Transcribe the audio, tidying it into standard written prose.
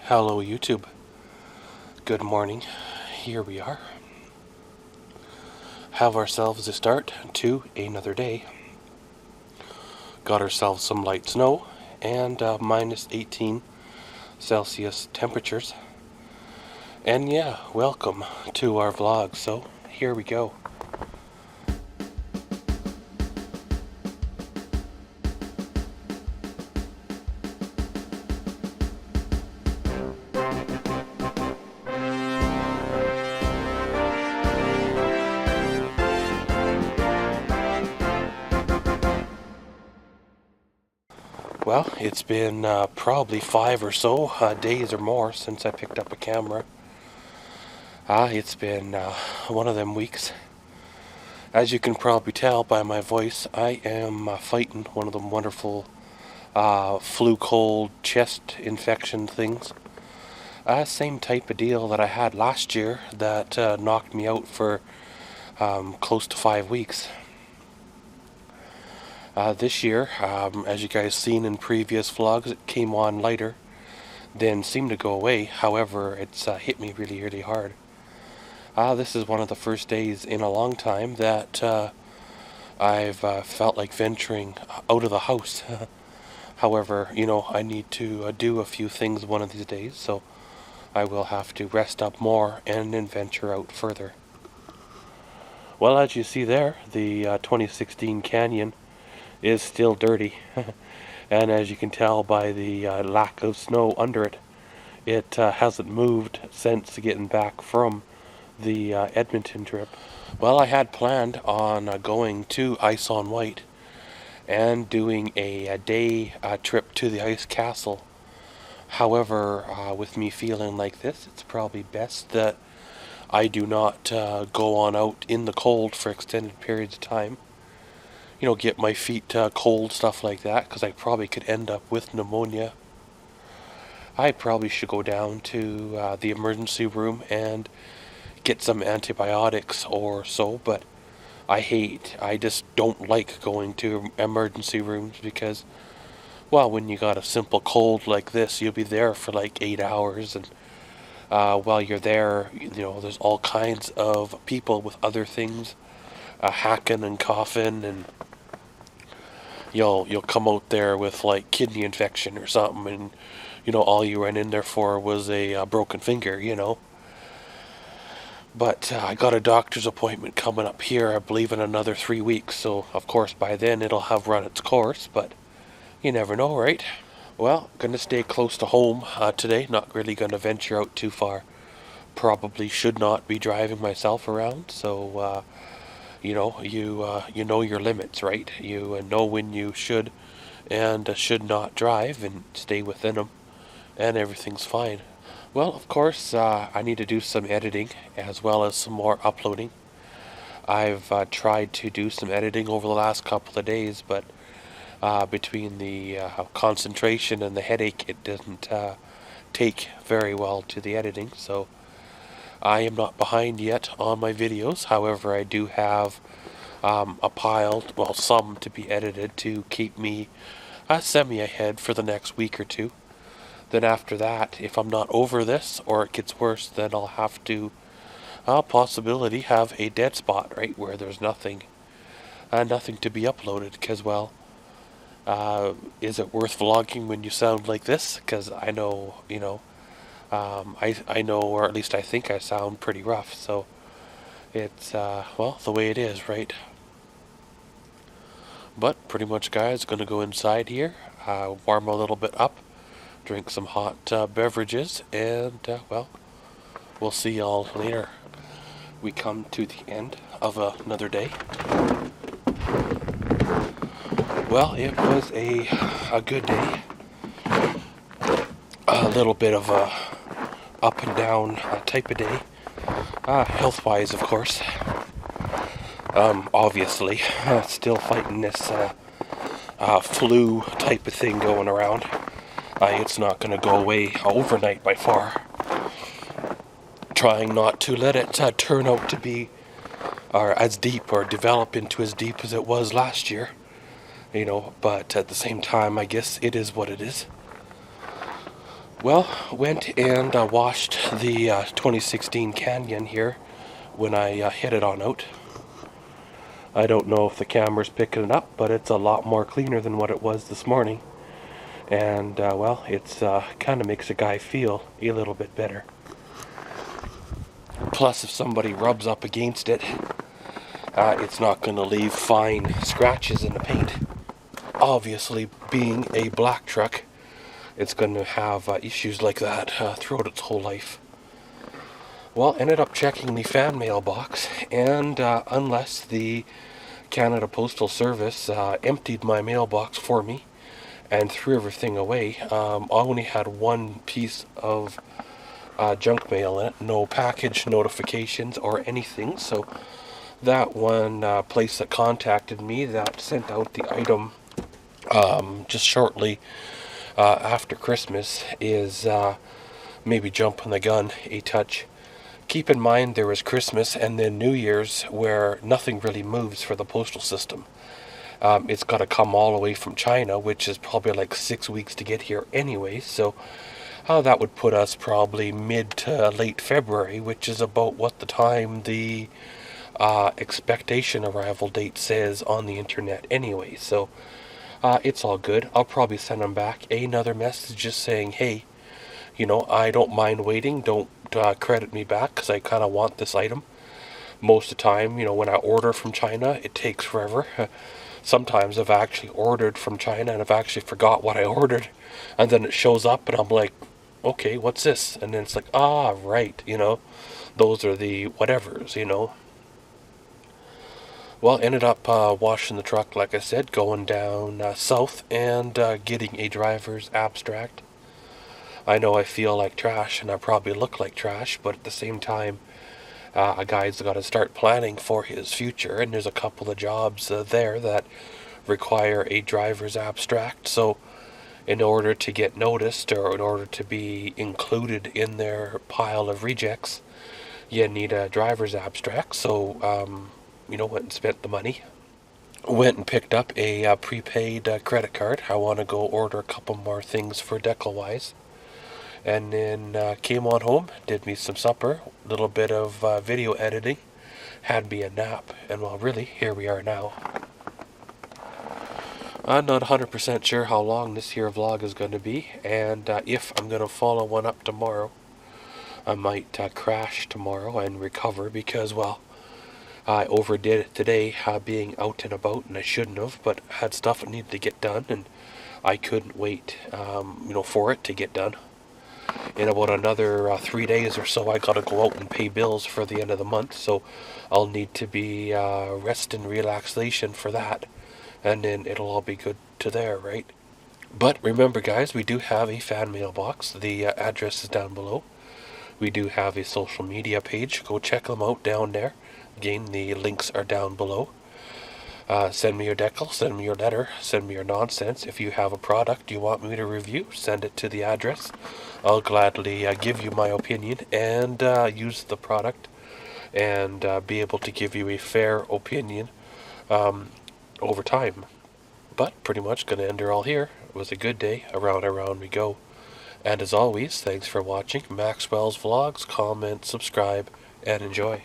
Hello YouTube. Good morning. Here we are. Have ourselves a start to another day. Got ourselves some light snow and minus 18 Celsius temperatures. And yeah, welcome to our vlog. So here we go. Well, it's been probably 5 or so days or more since I picked up a camera. It's been one of them weeks. As you can probably tell by my voice, I am fighting one of them wonderful flu cold chest infection things. Same type of deal that I had last year that knocked me out for close to 5 weeks. This year, as you guys seen in previous vlogs, it came on lighter, then seemed to go away. However, it's hit me really, really hard. This is one of the first days in a long time that I've felt like venturing out of the house. However, you know, I need to do a few things one of these days, so I will have to rest up more and then venture out further. Well, as you see there, the 2016 Canyon is still dirty. And as you can tell by the lack of snow under it, it hasn't moved since getting back from the Edmonton trip. Well, I had planned on going to Ice on White and doing a day trip to the ice castle. However, with me feeling like this, it's probably best that I do not go on out in the cold for extended periods of time. You know, get my feet cold, stuff like that, because I probably could end up with pneumonia. I probably should go down to the emergency room and get some antibiotics or so, but I just don't like going to emergency rooms because, well, when you got a simple cold like this, you'll be there for like 8 hours, and while you're there, you know, there's all kinds of people with other things hacking and coughing, and you'll come out there with like kidney infection or something, and you know, all you ran in there for was a broken finger, you know. But I got a doctor's appointment coming up here, I believe, in another 3 weeks, so of course by then it'll have run its course, but you never know, right? Well, gonna stay close to home today, not really gonna venture out too far. Probably should not be driving myself around, so you know, you know your limits, right? You know when you should and should not drive, and stay within them, and everything's fine. Well, of course, I need to do some editing as well as some more uploading. I've tried to do some editing over the last couple of days, but between the concentration and the headache, it doesn't take very well to the editing, so I am not behind yet on my videos. However, I do have a pile, well, some to be edited to keep me semi-ahead for the next week or two. Then after that, if I'm not over this or it gets worse, then I'll have to possibility have a dead spot, right, where there's nothing to be uploaded, because, well, is it worth vlogging when you sound like this? Because I know, you know, I know, or at least I think I sound pretty rough, so it's, well, the way it is, right? But pretty much, guys, gonna go inside here, warm a little bit up, drink some hot beverages, and, well, we'll see y'all later. We come to the end of another day. Well, it was a good day. A little bit of a up and down type of day. Health-wise, of course. Obviously, still fighting this flu type of thing going around. It's not going to go away overnight by far. Trying not to let it turn out to be as deep or develop into as deep as it was last year. You know, but at the same time, I guess it is what it is. Well, went and washed the 2016 Canyon here when I hit it on out. I don't know if the camera's picking it up, but it's a lot more cleaner than what it was this morning. And, well, it's kind of makes a guy feel a little bit better. Plus, if somebody rubs up against it, it's not going to leave fine scratches in the paint. Obviously, being a black truck, it's going to have issues like that throughout its whole life. Well, ended up checking the fan mail box, and unless the Canada Postal Service emptied my mailbox for me and threw everything away, I only had one piece of junk mail in it, no package notifications or anything. So that one place that contacted me that sent out the item just shortly after Christmas is maybe jumping the gun a touch. Keep in mind there was Christmas and then New Year's where nothing really moves for the postal system. It's got to come all the way from China, which is probably like 6 weeks to get here anyway, so that would put us probably mid to late February, which is about what the time the expectation arrival date says on the internet anyway. So it's all good. I'll probably send them back another message just saying, hey, you know, I don't mind waiting. Don't credit me back because I kind of want this item. Most of the time, you know, when I order from China, it takes forever. Sometimes I've actually ordered from China and I've actually forgot what I ordered. And then it shows up and I'm like, okay, what's this? And then it's like, ah, right, you know, those are the whatevers, you know. Well, ended up washing the truck, like I said, going down south and getting a driver's abstract. I know I feel like trash and I probably look like trash, but at the same time, a guy's got to start planning for his future, and there's a couple of jobs there that require a driver's abstract. So in order to get noticed or in order to be included in their pile of rejects, you need a driver's abstract. So, you know, went and spent the money. Went and picked up a prepaid credit card. I want to go order a couple more things for decal-wise. And then came on home, did me some supper, a little bit of video editing, had me a nap, and well, really, here we are now. I'm not 100% sure how long this here vlog is going to be, and if I'm going to follow one up tomorrow. I might crash tomorrow and recover because, well, I overdid it today being out and about, and I shouldn't have, but I had stuff that needed to get done, and I couldn't wait, you know, for it to get done. In about another 3 days or so, I gotta go out and pay bills for the end of the month, so I'll need to be rest and relaxation for that, and then it'll all be good to there, right? But remember, guys, we do have a fan mailbox. The address is down below. We do have a social media page. Go check them out down there. Again, the links are down below. Send me your decal, send me your letter, send me your nonsense. If you have a product you want me to review, send it to the address. I'll gladly give you my opinion and use the product and be able to give you a fair opinion over time. But pretty much going to end her all here. It was a good day. Around we go. And as always, thanks for watching Maxwell's Vlogs. Comment, subscribe, and enjoy.